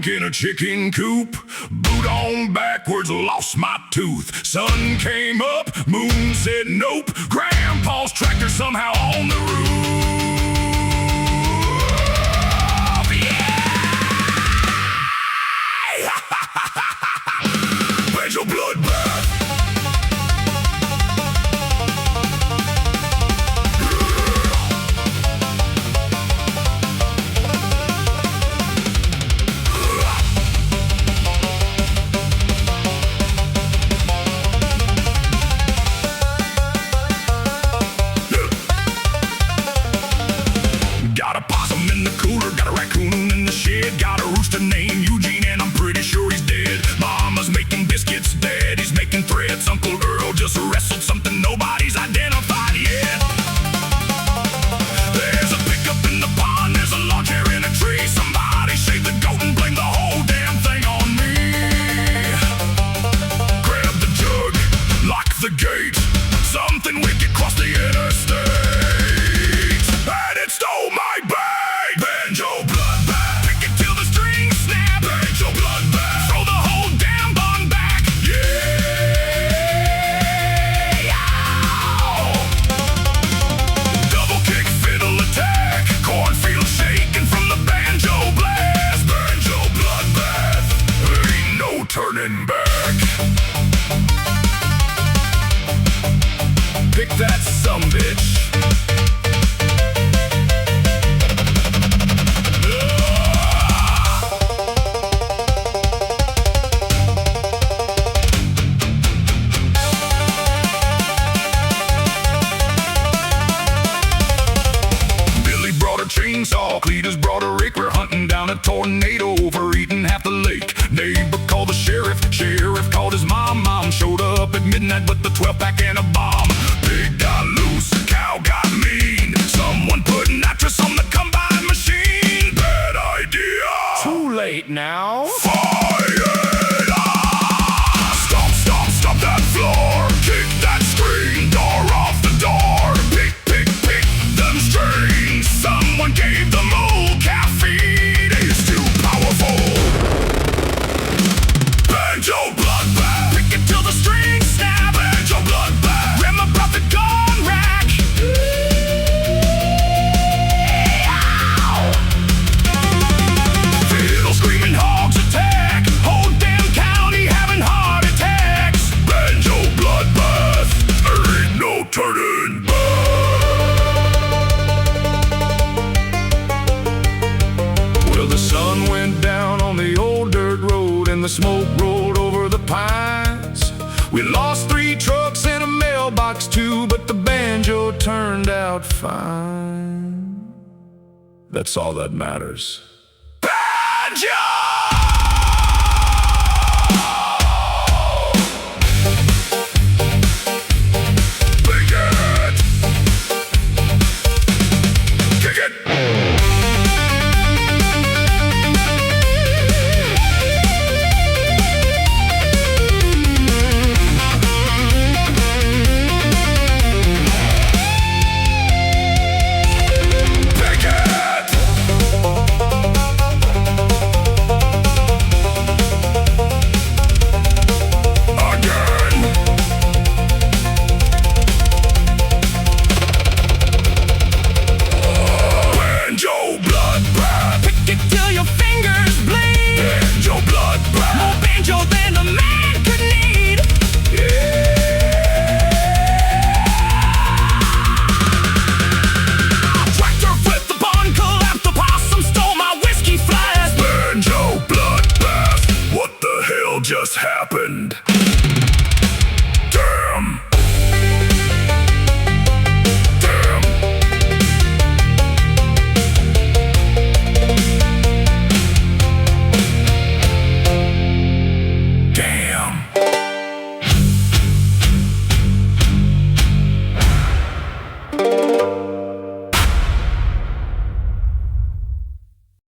skunk in a chicken coop. Boot on backwards, lost my tooth. Sun came up, moon said nope. Grandpa's tractor somehow on the roof. Yeah! BanJo BloodBaTH. Got a possum in the cooler, got a raccoon in the shed, got a rooster named Eugene, and I'm pretty sure he's dead. Mama's making biscuits, Daddy's making threads. Uncle Earl just wrestled something nobody's identified yet. There's a pickup in the pond, there's a lawn chair in a tree. Somebody shave the goat and blame the whole damn thing on me. Grab the jug, lock the gate. Something wicked crossed the interstate. And it stole my bag. BanJo BloodBaTH. Pick it till the strings snap. BanJo BloodBaTH. Throw the whole damn bun back. Yeah. Double kick, fiddle attack. Cornfield shaking from the banjo blast. BanJo BloodBaTH. Ain't no turning back. Pick that sumbitch. Chainsaw, Cletus brought a rake. We're hunting down a tornado, overeating half the lake. Neighbor called the sheriff, sheriff called his mom. Mom showed up at midnight with the 12-pack and a bomb. Pig got loose, cow got mean. Someone put nitrous on the combine machine. Bad idea. Too late now. Fired! Stomp, stomp, stomp that floor. Kick that screen door off the door. Pick, pick, pick them strings. Someone gave them old caffeine. It's too powerful. BanJo BloodBaTH. Pick it till the strings snap. BanJo BloodBaTH. Grandma brought the gun rack. Fiddle screaming, hogs attack. Whole damn county having heart attacks. BanJo BloodBaTH. There ain't no turning back. Well, the sun went down on the old dirt road and the smoke rolled over the pines. We lost 3 trucks and a mailbox too, but the banjo turned out fine. That's all that matters. BanJo! Just happened.